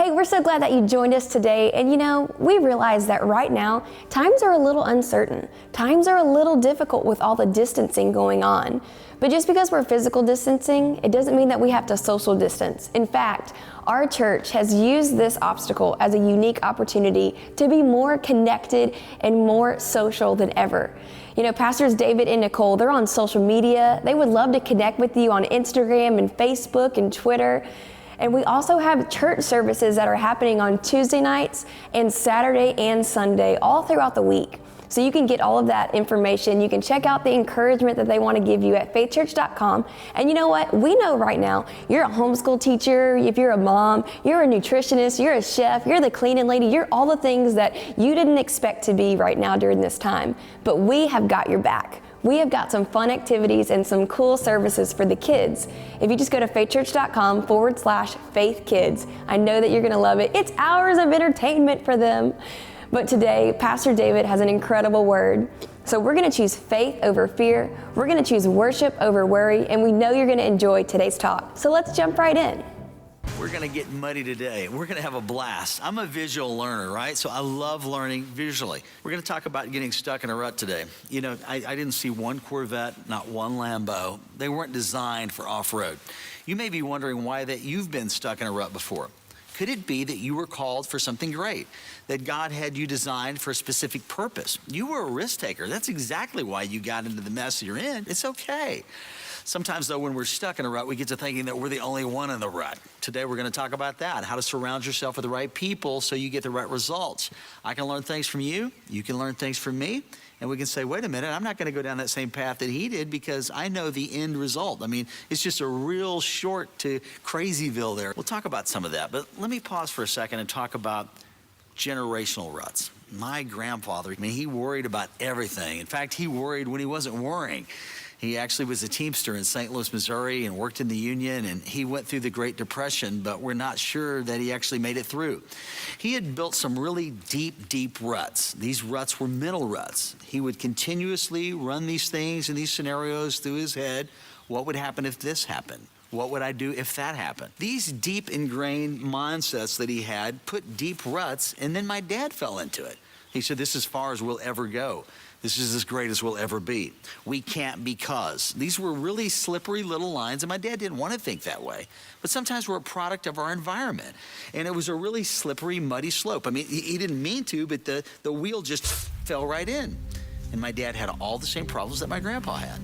Hey, we're so glad that you joined us today. And we realize that right now, times are a little uncertain. Times are a little difficult with all the distancing going on. But just because we're physical distancing, it doesn't mean that we have to social distance. In fact, our church has used this obstacle as a unique opportunity to be more connected and more social than ever. Pastors David and Nicole, they're on social media. They would love to connect with you on Instagram and Facebook and Twitter. And we also have church services that are happening on Tuesday nights and Saturday and Sunday all throughout the week. So you can get all of that information. You can check out the encouragement that they want to give you at faithchurch.com. And you know what? We know right now you're a homeschool teacher, if you're a mom, you're a nutritionist, you're a chef, you're the cleaning lady, you're all the things that you didn't expect to be right now during this time. But we have got your back. We have got some fun activities and some cool services for the kids. If you just go to faithchurch.com/faithkids, I know that you're going to love it. It's hours of entertainment for them. But today, Pastor David has an incredible word. So we're going to choose faith over fear. We're going to choose worship over worry. And we know you're going to enjoy today's talk. So let's jump right in. We're going to get muddy today. We're going to have a blast. I'm a visual learner, right? So I love learning visually. We're going to talk about getting stuck in a rut today. I didn't see one Corvette, not one Lambo. They weren't designed for off-road. You may be wondering why that you've been stuck in a rut before. Could it be that you were called for something great, that God had you designed for a specific purpose? You were a risk taker. That's exactly why you got into the mess you're in. It's okay. Sometimes, though, when we're stuck in a rut, we get to thinking that we're the only one in the rut. Today, we're going to talk about that, how to surround yourself with the right people so you get the right results. I can learn things from you. You can learn things from me. And we can say, wait a minute, I'm not going to go down that same path that he did because I know the end result. I mean, it's just a real short to Crazyville there. We'll talk about some of that. But let me pause for a second and talk about generational ruts. My grandfather, he worried about everything. In fact, he worried when he wasn't worrying. He actually was a Teamster in St. Louis, Missouri, and worked in the union, and he went through the Great Depression, but we're not sure that he actually made it through. He had built some really deep ruts. These ruts were mental ruts. He would continuously run these things and these scenarios through his head. What would happen if this happened? What would I do if that happened? These deep ingrained mindsets that he had put deep ruts, and then my dad fell into it. He said, this is as far as we'll ever go. This is as great as we'll ever be. We can't because. These were really slippery little lines, and my dad didn't want to think that way. But sometimes we're a product of our environment. And it was a really slippery, muddy slope. He didn't mean to, but the wheel just fell right in. And my dad had all the same problems that my grandpa had.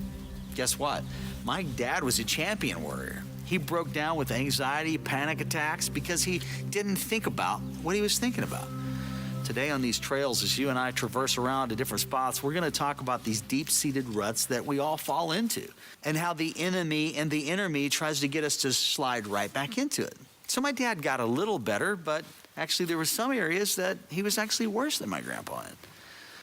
Guess what? My dad was a champion warrior. He broke down with anxiety, panic attacks, because he didn't think about what he was thinking about. Today on these trails, as you and I traverse around to different spots, we're going to talk about these deep-seated ruts that we all fall into and how the enemy and the inner me tries to get us to slide right back into it. So my dad got a little better, but actually there were some areas that he was actually worse than my grandpa in.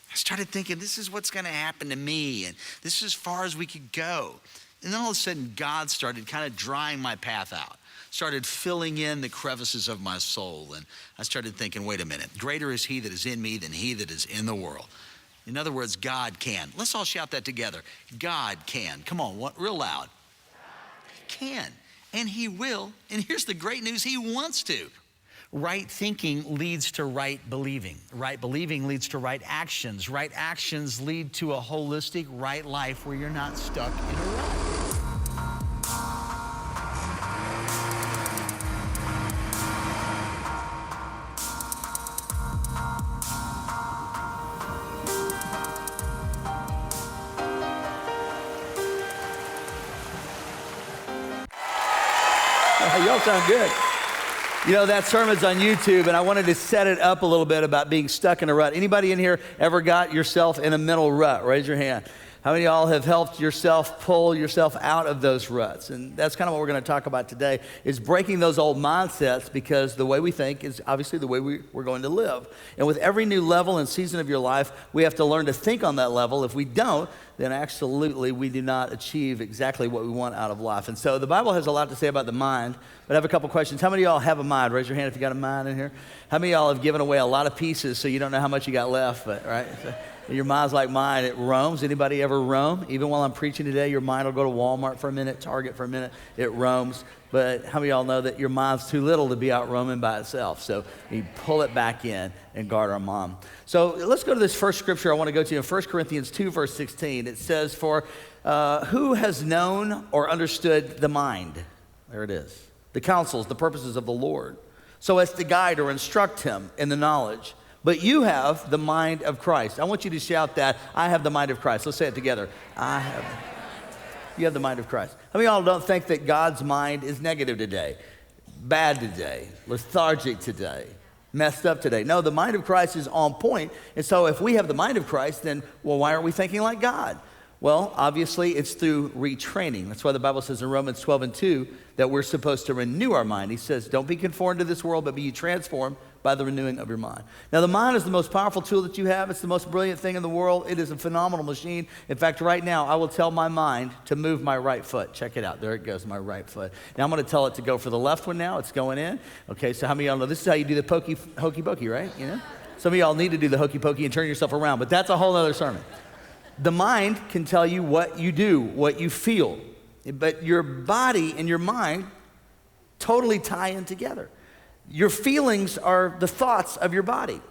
I started thinking, this is what's going to happen to me, and this is as far as we could go. And then all of a sudden, God started kind of drying my path out. Started filling in the crevices of my soul. And I started thinking, wait a minute, greater is he that is in me than he that is in the world. In other words, God can. Let's all shout that together. God can. Come on, real loud. Can. And he will. And here's the great news, he wants to. Right thinking leads to right believing. Right believing leads to right actions. Right actions lead to a holistic right life where you're not stuck in a rut. Y'all sound good. That sermon's on YouTube, and I wanted to set it up a little bit about being stuck in a rut. Anybody in here ever got yourself in a mental rut? Raise your hand. How many of y'all have helped yourself pull yourself out of those ruts? And that's kind of what we're going to talk about today, is breaking those old mindsets, because the way we think is obviously the way we're going to live. And with every new level and season of your life, we have to learn to think on that level. If we don't, then absolutely we do not achieve exactly what we want out of life. And so the Bible has a lot to say about the mind, but I have a couple questions. How many of y'all have a mind? Raise your hand if you got a mind in here. How many of y'all have given away a lot of pieces so you don't know how much you got left, but, right? So, your mind's like mine, it roams. Anybody ever roam? Even while I'm preaching today, your mind will go to Walmart for a minute, Target for a minute. It roams. But how many of y'all know that your mind's too little to be out roaming by itself? So we pull it back in and guard our mind. So let's go to this first scripture I want to go to in 1 Corinthians 2, verse 16. It says, for who has known or understood the mind? There it is. The counsels, the purposes of the Lord, so as to guide or instruct him in the knowledge. But you have the mind of Christ. I want you to shout that, I have the mind of Christ. Let's say it together. You have the mind of Christ. How many of y'all don't think that God's mind is negative today, bad today, lethargic today, messed up today? No, the mind of Christ is on point. And so if we have the mind of Christ, then, well, why aren't we thinking like God? Well, obviously, it's through retraining. That's why the Bible says in Romans 12:2 that we're supposed to renew our mind. He says, don't be conformed to this world, but be ye transformed by the renewing of your mind. Now, the mind is the most powerful tool that you have. It's the most brilliant thing in the world. It is a phenomenal machine. In fact, right now, I will tell my mind to move my right foot. Check it out. There it goes, my right foot. Now, I'm going to tell it to go for the left one now. It's going in. Okay, so how many of y'all know this is how you do the hokey pokey, right? You know? Some of y'all need to do the hokey pokey and turn yourself around, but that's a whole other sermon. The mind can tell you what you do, what you feel, but your body and your mind totally tie in together. Your feelings are the thoughts of your body.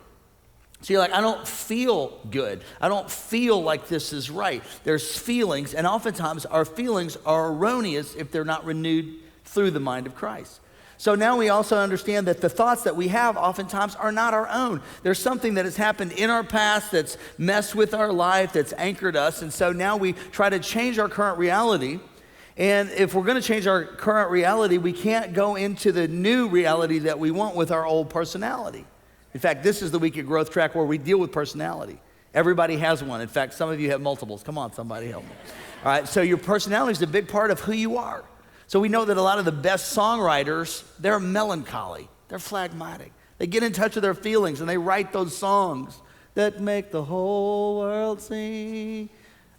So you're like, I don't feel good. I don't feel like this is right. There's feelings, and oftentimes our feelings are erroneous if they're not renewed through the mind of Christ. So now we also understand that the thoughts that we have oftentimes are not our own. There's something that has happened in our past that's messed with our life, that's anchored us, and so now we try to change our current reality. And if we're going to change our current reality, we can't go into the new reality that we want with our old personality. In fact, this is the Week at Growth track where we deal with personality. Everybody has one. In fact, some of you have multiples. Come on, somebody help me. All right, so your personality is a big part of who you are. So we know that a lot of the best songwriters, they're melancholy. They're phlegmatic. They get in touch with their feelings and they write those songs that make the whole world sing.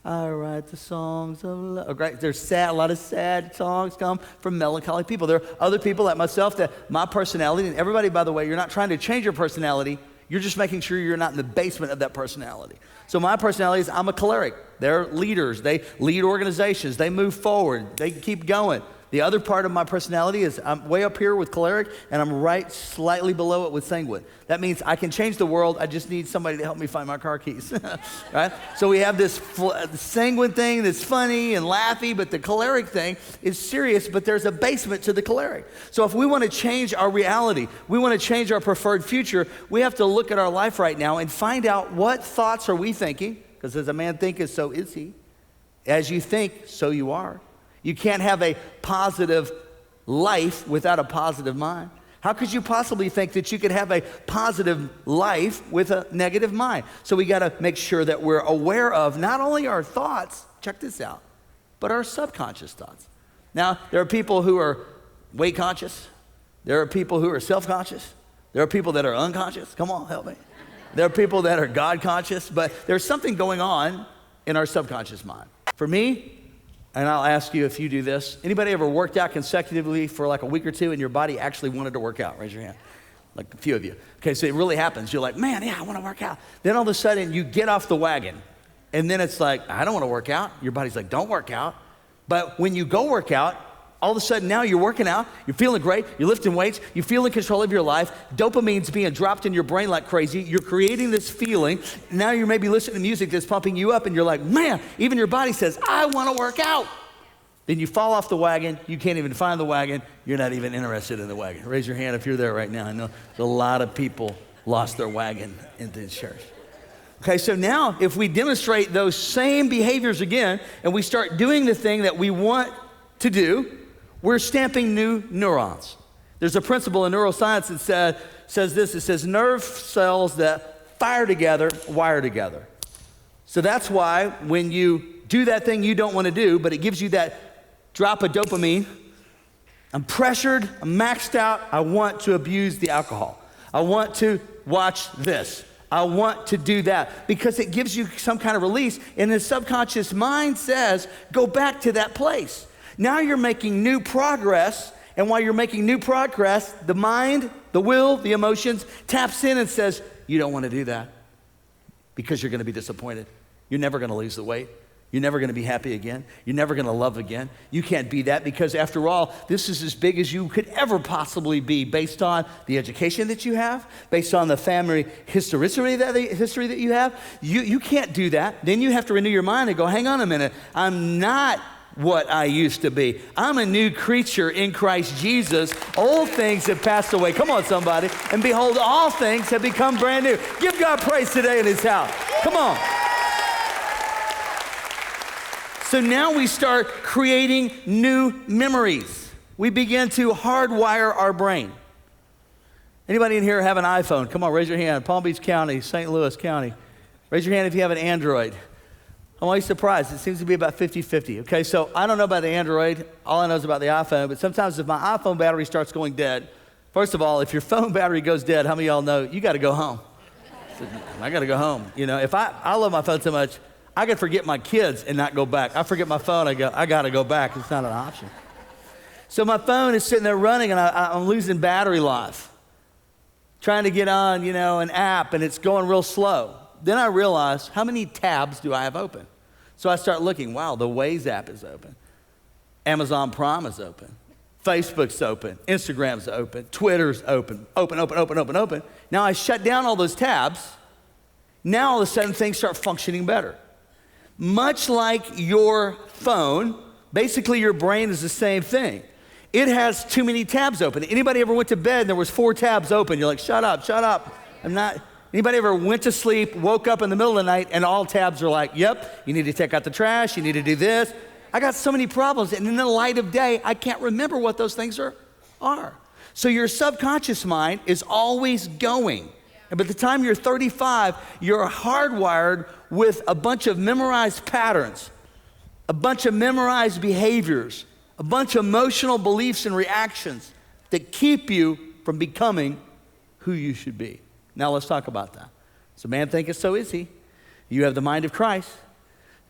I write the songs of love. Right? There's sad, a lot of sad songs come from melancholy people. There are other people like myself that my personality, and everybody, by the way, you're not trying to change your personality. You're just making sure you're not in the basement of that personality. So my personality is I'm a choleric. They're leaders. They lead organizations. They move forward. They keep going. The other part of my personality is I'm way up here with choleric, and I'm right slightly below it with sanguine. That means I can change the world. I just need somebody to help me find my car keys, right? So we have this sanguine thing that's funny and laughy, but the choleric thing is serious, but there's a basement to the choleric. So if we want to change our reality, we want to change our preferred future, we have to look at our life right now and find out what thoughts are we thinking, because as a man thinketh, so is he. As you think, so you are. You can't have a positive life without a positive mind. How could you possibly think that you could have a positive life with a negative mind? So we got to make sure that we're aware of not only our thoughts, check this out, but our subconscious thoughts. Now, there are people who are weight conscious. There are people who are self-conscious. There are people that are unconscious. Come on, help me. There are people that are God conscious, but there's something going on in our subconscious mind. For me, and I'll ask you if you do this. Anybody ever worked out consecutively for like a week or two and your body actually wanted to work out? Raise your hand. Like a few of you. Okay, so it really happens. You're like, man, yeah, I want to work out. Then all of a sudden you get off the wagon. And then it's like, I don't want to work out. Your body's like, don't work out. But when you go work out, all of a sudden now you're working out, you're feeling great, you're lifting weights, you feel in control of your life, dopamine's being dropped in your brain like crazy, you're creating this feeling, now you're maybe listening to music that's pumping you up and you're like, man, even your body says, I want to work out. Then you fall off the wagon, you can't even find the wagon, you're not even interested in the wagon. Raise your hand if you're there right now. I know there's a lot of people lost their wagon in the church. Okay, so now if we demonstrate those same behaviors again and we start doing the thing that we want to do, we're stamping new neurons. There's a principle in neuroscience that says this. It says nerve cells that fire together, wire together. So that's why when you do that thing you don't want to do, but it gives you that drop of dopamine, I'm pressured, I'm maxed out, I want to abuse the alcohol. I want to watch this. I want to do that because it gives you some kind of release, and the subconscious mind says, go back to that place. Now you're making new progress, and while you're making new progress, the mind, the will, the emotions taps in and says, you don't want to do that because you're going to be disappointed. You're never going to lose the weight. You're never going to be happy again. You're never going to love again. You can't be that because after all, this is as big as you could ever possibly be based on the education that you have, based on the family history that you have. You can't do that. Then you have to renew your mind and go, hang on a minute. I'm not what I used to be. I'm a new creature in Christ Jesus. Old things have passed away. Come on, somebody. And behold, all things have become brand new. Give God praise today in his house. Come on. So now we start creating new memories. We begin to hardwire our brain. Anybody in here have an iPhone? Come on, raise your hand. Palm Beach County, St. Louis County. Raise your hand if you have an Android. I'm always surprised. It seems to be about 50-50. Okay, so I don't know about the Android. All I know is about the iPhone. But sometimes if my iPhone battery starts going dead, first of all, if your phone battery goes dead, how many of y'all know you got to go home? I got to go home. You know, if I love my phone so much, I could forget my kids and not go back. I forget my phone, I got to go back. It's not an option. So my phone is sitting there running, and I'm losing battery life. Trying to get on, an app, and it's going real slow. Then I realize, how many tabs do I have open? So I start looking, wow, the Waze app is open. Amazon Prime is open. Facebook's open. Instagram's open. Twitter's open. Open. Now I shut down all those tabs. Now all of a sudden things start functioning better. Much like your phone, basically your brain is the same thing. It has too many tabs open. Anybody ever went to bed and there was 4 tabs open? You're like, shut up. Anybody ever went to sleep, woke up in the middle of the night, and all tabs are like, yep, you need to take out the trash, you need to do this. I got so many problems, and in the light of day, I can't remember what those things are. So your subconscious mind is always going. And by the time you're 35, you're hardwired with a bunch of memorized patterns, a bunch of memorized behaviors, a bunch of emotional beliefs and reactions that keep you from becoming who you should be. Now let's talk about that. So man thinketh, so is he. You have the mind of Christ.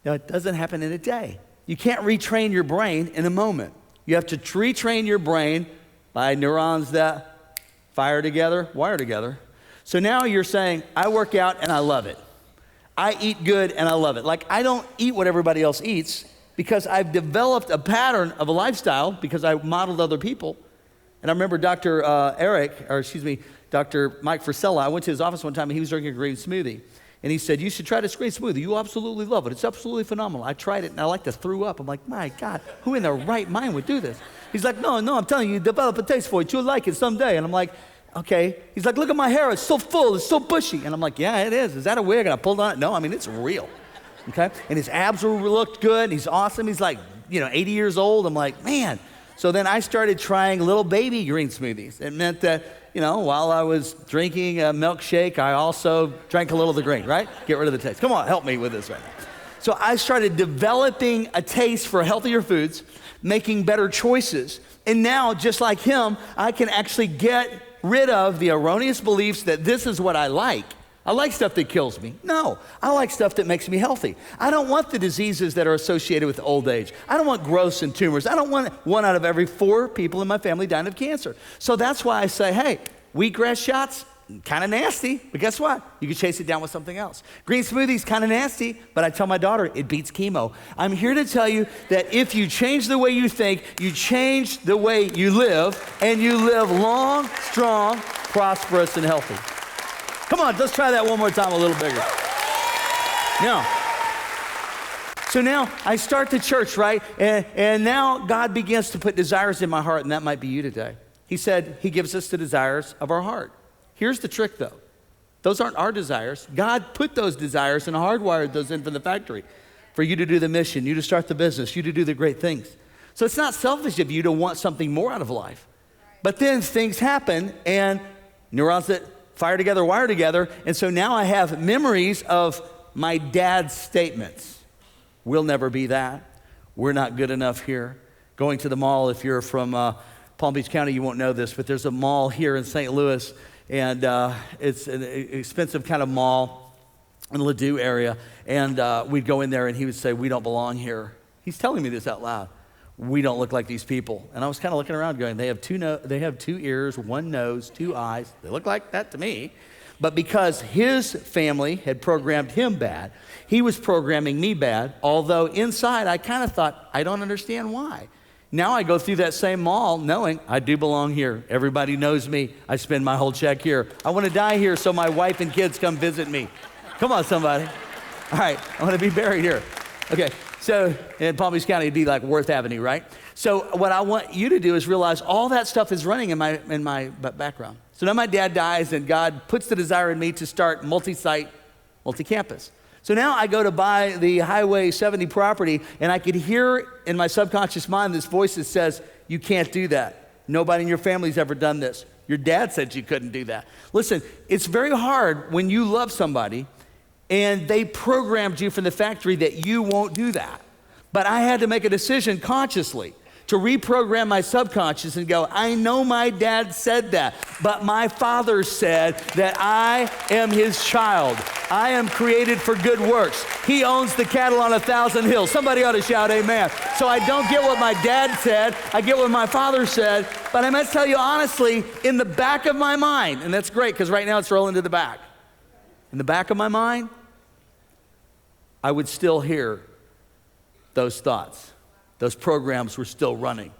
Now it doesn't happen in a day. You can't retrain your brain in a moment. You have to retrain your brain by neurons that wire together. So now you're saying, I work out and I love it. I eat good and I love it. Like I don't eat what everybody else eats because I've developed a pattern of a lifestyle because I modeled other people. And I remember Dr. Mike Frisella, I went to his office one time and he was drinking a green smoothie. And he said, you should try this green smoothie. You absolutely love it. It's absolutely phenomenal. I tried it and I like to throw up. I'm like, my God, who in their right mind would do this? He's like, no, I'm telling you, develop a taste for it. You'll like it someday. And I'm like, okay. He's like, look at my hair. It's so full. It's so bushy. And I'm like, yeah, it is. Is that a wig? And I pulled on it. No, I mean, it's real. Okay. And his abs looked good. He's awesome. He's like, 80 years old. I'm like, man. So then I started trying little baby green smoothies. It meant that, while I was drinking a milkshake, I also drank a little of the green, right? Get rid of the taste. Come on, help me with this right now. So I started developing a taste for healthier foods, making better choices. And now, just like him, I can actually get rid of the erroneous beliefs that this is what I like. I like stuff that kills me. No, I like stuff that makes me healthy. I don't want the diseases that are associated with old age. I don't want growths and tumors. I don't want 1 out of every 4 people in my family dying of cancer. So that's why I say, hey, wheatgrass shots, kind of nasty, but guess what? You can chase it down with something else. Green smoothies, kind of nasty, but I tell my daughter, it beats chemo. I'm here to tell you that if you change the way you think, you change the way you live, and you live long, strong, prosperous, and healthy. Come on, let's try that one more time a little bigger. So now I start the church, right? And now God begins to put desires in my heart, and that might be you today. He said he gives us the desires of our heart. Here's the trick, though. Those aren't our desires. God put those desires and hardwired those in from the factory for you to do the mission, you to start the business, you to do the great things. So it's not selfish of you to want something more out of life. But then things happen, and neurons that fire together, wire together, and so now I have memories of my dad's statements. We'll never be that. We're not good enough here. Going to the mall, if you're from Palm Beach County, you won't know this, but there's a mall here in St. Louis, and it's an expensive kind of mall in the Ladue area, and we'd go in there and he would say, we don't belong here. He's telling me this out loud. We don't look like these people. And I was kind of looking around going, they have 2 ears, 1 nose, 2 eyes. They look like that to me. But because his family had programmed him bad, he was programming me bad, although inside I kind of thought, I don't understand why. Now I go through that same mall knowing I do belong here. Everybody knows me. I spend my whole check here. I want to die here so my wife and kids come visit me. Come on, somebody. All right, I want to be buried here. Okay, so in Palm Beach County, it'd be like Worth Avenue, right? So what I want you to do is realize all that stuff is running in my background. So now my dad dies, and God puts the desire in me to start multi-site, multi-campus. So now I go to buy the Highway 70 property, and I could hear in my subconscious mind this voice that says, you can't do that. Nobody in your family's ever done this. Your dad said you couldn't do that. Listen, it's very hard when you love somebody and they programmed you from the factory that you won't do that. But I had to make a decision consciously to reprogram my subconscious and go, I know my dad said that, but my father said that I am his child. I am created for good works. He owns the cattle on 1,000 hills. Somebody ought to shout amen. So I don't get what my dad said, I get what my father said, but I must tell you honestly, in the back of my mind, and that's great because right now it's rolling to the back. In the back of my mind, I would still hear those thoughts. Those programs were still running.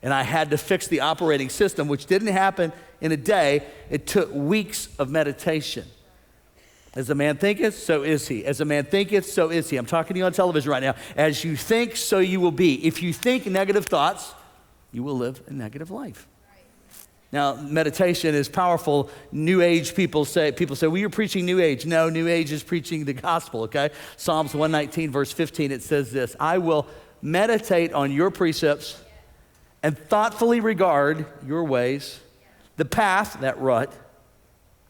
And I had to fix the operating system, which didn't happen in a day. It took weeks of meditation. As a man thinketh, so is he. As a man thinketh, so is he. I'm talking to you on television right now. As you think, so you will be. If you think negative thoughts, you will live a negative life. Now, meditation is powerful. New Age people say, well, you're preaching New Age. No, New Age is preaching the gospel, okay? Psalms 119, verse 15, it says this, I will meditate on your precepts and thoughtfully regard your ways, the path, that rut,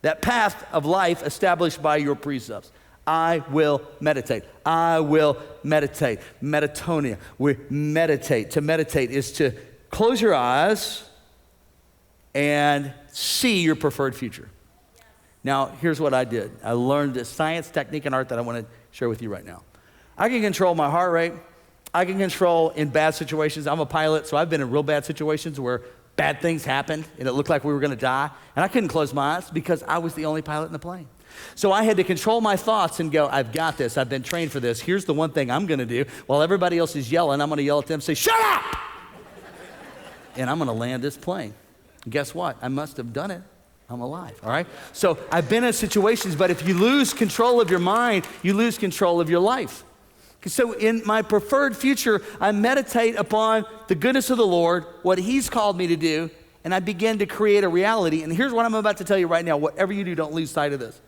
that path of life established by your precepts. I will meditate. I will meditate. Metatonia. We meditate. To meditate is to close your eyes and see your preferred future. Now, here's what I did. I learned this science, technique, and art that I want to share with you right now. I can control my heart rate. I can control in bad situations. I'm a pilot, so I've been in real bad situations where bad things happened and it looked like we were going to die. And I couldn't close my eyes because I was the only pilot in the plane. So I had to control my thoughts and go, I've got this. I've been trained for this. Here's the one thing I'm going to do. While everybody else is yelling, I'm going to yell at them and say, shut up! And I'm going to land this plane. And guess what? I must have done it. I'm alive, all right? So I've been in situations, but if you lose control of your mind, you lose control of your life. So in my preferred future, I meditate upon the goodness of the Lord, what he's called me to do, and I begin to create a reality. And here's what I'm about to tell you right now. Whatever you do, don't lose sight of this.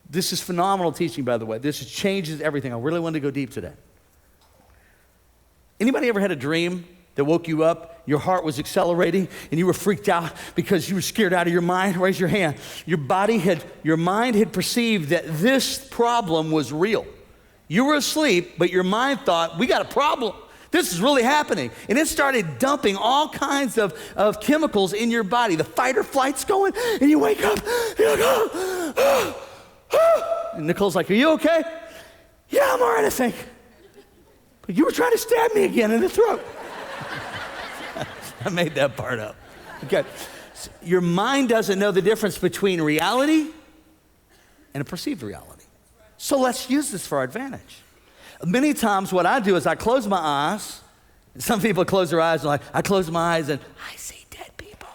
This is phenomenal teaching, by the way. This changes everything. I really wanted to go deep today. Anybody ever had a dream that woke you up, your heart was accelerating, and you were freaked out because you were scared out of your mind? Raise your hand. Your mind had perceived that this problem was real. You were asleep, but your mind thought, we got a problem. This is really happening. And it started dumping all kinds of chemicals in your body. The fight or flight's going, and you wake up, and you're like, and Nicole's like, are you okay? Yeah, I'm all right, I think. But you were trying to stab me again in the throat. I made that part up. Okay. So your mind doesn't know the difference between reality and a perceived reality. So let's use this for our advantage. Many times what I do is I close my eyes. Some people close their eyes and like, I close my eyes and I see dead people.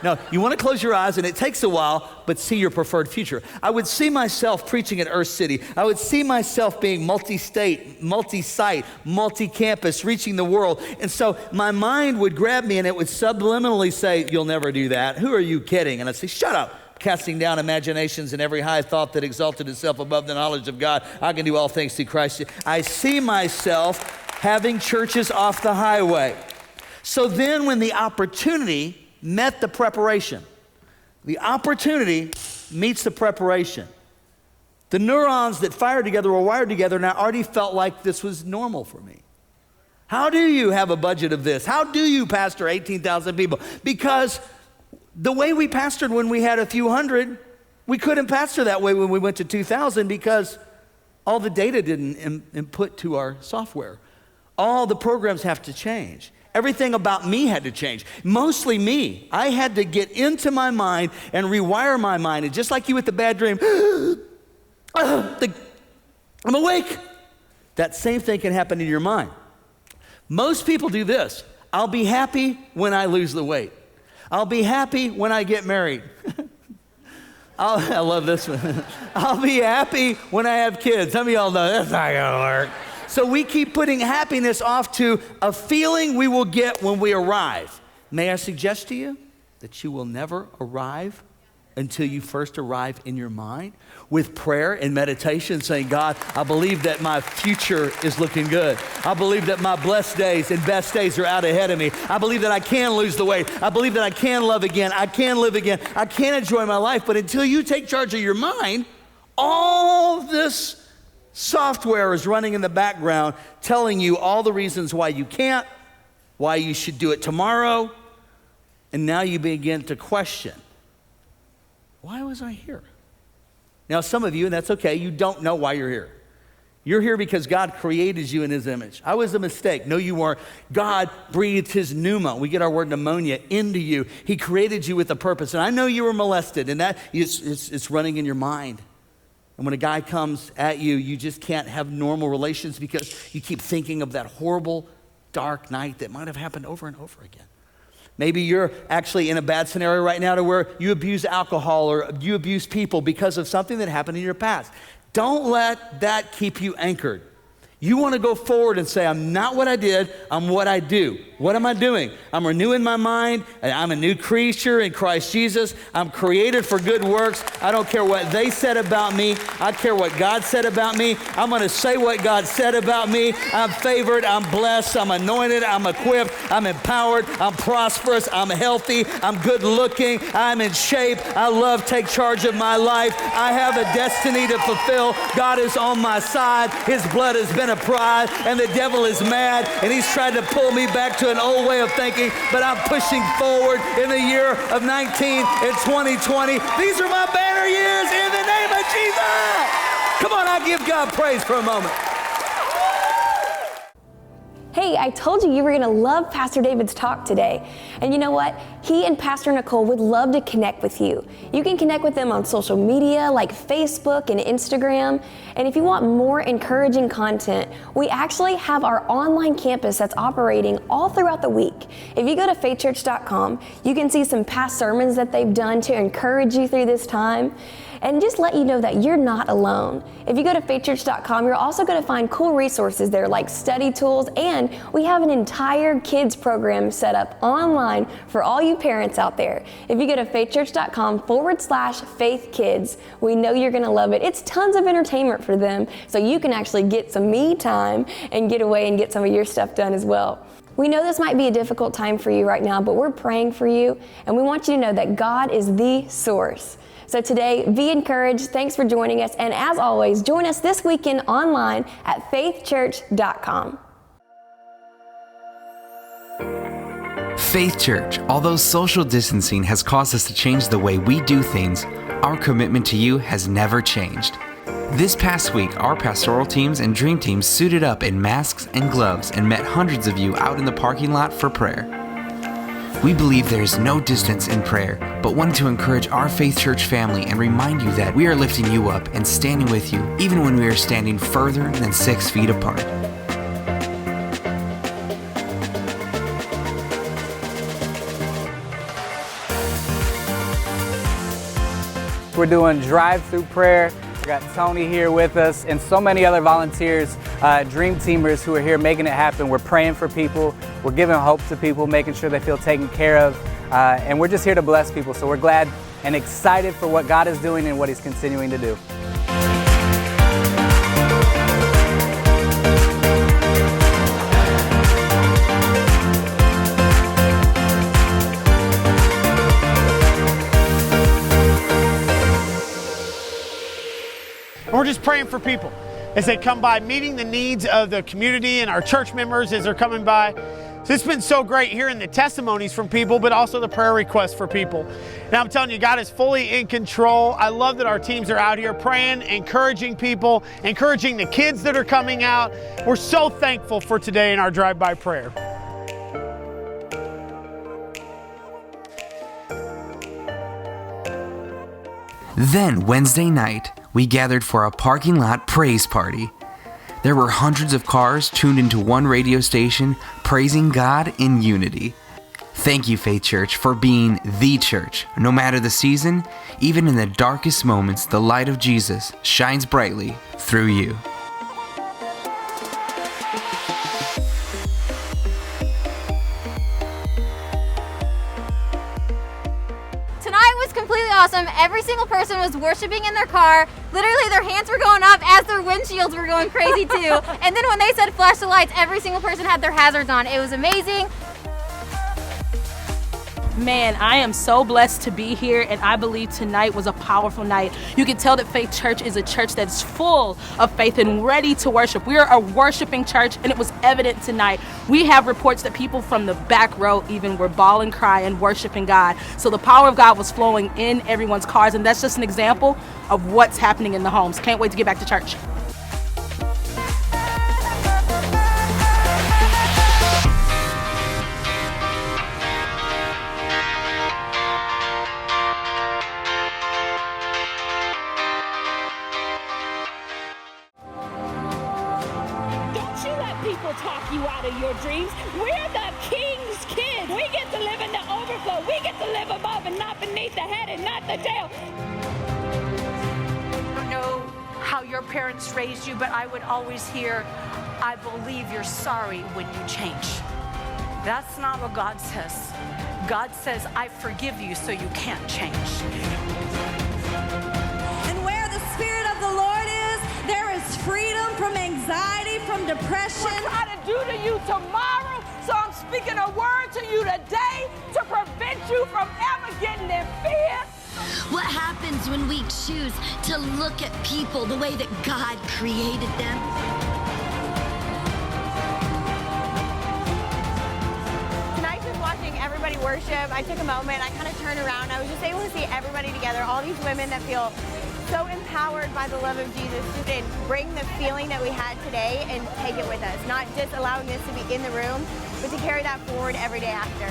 No, you want to close your eyes and it takes a while, but see your preferred future. I would see myself preaching at Earth City. I would see myself being multi-state, multi-site, multi-campus, reaching the world. And so my mind would grab me and it would subliminally say, you'll never do that. Who are you kidding? And I'd say, shut up. Casting down imaginations and every high thought that exalted itself above the knowledge of God. I can do all things through Christ. I see myself having churches off the highway. So then when the opportunity met the preparation, the opportunity meets the preparation. The neurons that fired together were wired together, and I already felt like this was normal for me. How do you have a budget of this? How do you pastor 18,000 people? Because the way we pastored when we had a few hundred, we couldn't pastor that way when we went to 2,000 because all the data didn't input to our software. All the programs have to change. Everything about me had to change. Mostly me. I had to get into my mind and rewire my mind. And just like you with the bad dream, I'm awake. That same thing can happen in your mind. Most people do this. I'll be happy when I lose the weight. I'll be happy when I get married. I love this one. I'll be happy when I have kids. Some of y'all know that's not gonna work. So we keep putting happiness off to a feeling we will get when we arrive. May I suggest to you that you will never arrive until you first arrive in your mind with prayer and meditation, saying, God, I believe that my future is looking good. I believe that my blessed days and best days are out ahead of me. I believe that I can lose the weight. I believe that I can love again. I can live again. I can enjoy my life. But until you take charge of your mind, all this software is running in the background telling you all the reasons why you can't, why you should do it tomorrow. And now you begin to question, why was I here? Now, some of you, and that's okay, you don't know why you're here. You're here because God created you in his image. I was a mistake. No, you weren't. God breathed his pneuma. We get our word pneumonia into you. He created you with a purpose. And I know you were molested, and that it's running in your mind. And when a guy comes at you, you just can't have normal relations because you keep thinking of that horrible, dark night that might have happened over and over again. Maybe you're actually in a bad scenario right now to where you abuse alcohol or you abuse people because of something that happened in your past. Don't let that keep you anchored. You want to go forward and say, I'm not what I did, I'm what I do. What am I doing? I'm renewing my mind. I'm a new creature in Christ Jesus. I'm created for good works. I don't care what they said about me. I care what God said about me. I'm going to say what God said about me. I'm favored. I'm blessed. I'm anointed. I'm equipped. I'm empowered. I'm prosperous. I'm healthy. I'm good looking. I'm in shape. I love take charge of my life. I have a destiny to fulfill. God is on my side. His blood has been applied, and the devil is mad, and he's trying to pull me back to an old way of thinking, but I'm pushing forward in the year of 19 and 2020. These are my banner years in the name of Jesus. Come on, I give God praise for a moment. Hey, I told you were going to love Pastor David's talk today. And you know what? He and Pastor Nicole would love to connect with you. You can connect with them on social media like Facebook and Instagram. And if you want more encouraging content, we actually have our online campus that's operating all throughout the week. If you go to faithchurch.com, you can see some past sermons that they've done to encourage you through this time. And just let you know that you're not alone. If you go to faithchurch.com, you're also going to find cool resources there like study tools, and we have an entire kids program set up online for all you parents out there. If you go to faithchurch.com/faithkids, we know you're going to love it. It's tons of entertainment for them, so you can actually get some me time and get away and get some of your stuff done as well. We know this might be a difficult time for you right now, but we're praying for you, and we want you to know that God is the source. So today, be encouraged. Thanks for joining us. And as always, join us this weekend online at faithchurch.com. Faith Church, although social distancing has caused us to change the way we do things, our commitment to you has never changed. This past week, our pastoral teams and dream teams suited up in masks and gloves and met hundreds of you out in the parking lot for prayer. We believe there is no distance in prayer, but wanted to encourage our Faith Church family and remind you that we are lifting you up and standing with you, even when we are standing further than 6 feet apart. We're doing drive-through prayer. We got Tony here with us and so many other volunteers, dream teamers who are here making it happen. We're praying for people. We're giving hope to people, making sure they feel taken care of. And we're just here to bless people. So we're glad and excited for what God is doing and what He's continuing to do. We're just praying for people as they come by, meeting the needs of the community and our church members as they're coming by. So it's been so great hearing the testimonies from people, but also the prayer requests for people. And I'm telling you, God is fully in control. I love that our teams are out here praying, encouraging people, encouraging the kids that are coming out. We're so thankful for today in our drive-by prayer. Then Wednesday night, we gathered for a parking lot praise party. There were hundreds of cars tuned into one radio station, praising God in unity. Thank you, Faith Church, for being the church. No matter the season, even in the darkest moments, the light of Jesus shines brightly through you. Tonight was completely awesome. Every single person was worshiping in their car. Literally, their hands were going up as their windshields were going crazy too. And then when they said flash the lights, every single person had their hazards on. It was amazing. Man, I am so blessed to be here, and I believe tonight was a powerful night. You can tell that Faith Church is a church that's full of faith and ready to worship. We are a worshiping church, and it was evident tonight. We have reports that people from the back row even were bawling, crying, worshiping God. So the power of God was flowing in everyone's cars, and that's just an example of what's happening in the homes. Can't wait to get back to church. People talk you out of your dreams. We're the king's kids. We get to live in the overflow. We get to live above and not beneath, the head and not the tail. I don't know how your parents raised you, but I would always hear, I believe you're sorry when you change. That's not what God says. God says, I forgive you so you can't change. And where the Spirit of the Lord is, there is freedom from anxiety, from depression. We're trying to do to you tomorrow, so I'm speaking a word to you today to prevent you from ever getting in fear. What happens when we choose to look at people the way that God created them? Tonight, just watching everybody worship, I took a moment, I kind of turned around, I was just able to see everybody together, all these women that feel so empowered by the love of Jesus, just and bring the feeling that we had today and take it with us. Not just allowing this to be in the room, but to carry that forward every day after.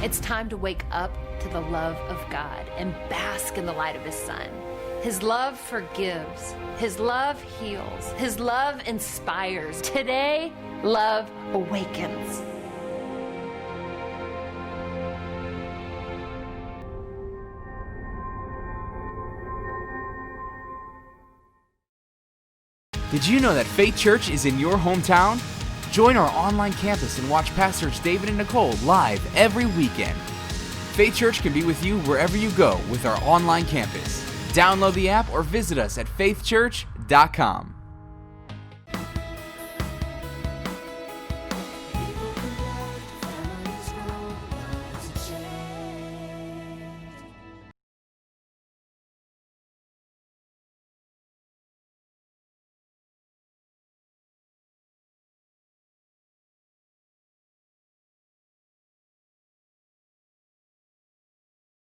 It's time to wake up to the love of God and bask in the light of His Son. His love forgives. His love heals. His love inspires. Today, love awakens. Did you know that Faith Church is in your hometown? Join our online campus and watch Pastors David and Nicole live every weekend. Faith Church can be with you wherever you go with our online campus. Download the app or visit us at faithchurch.com.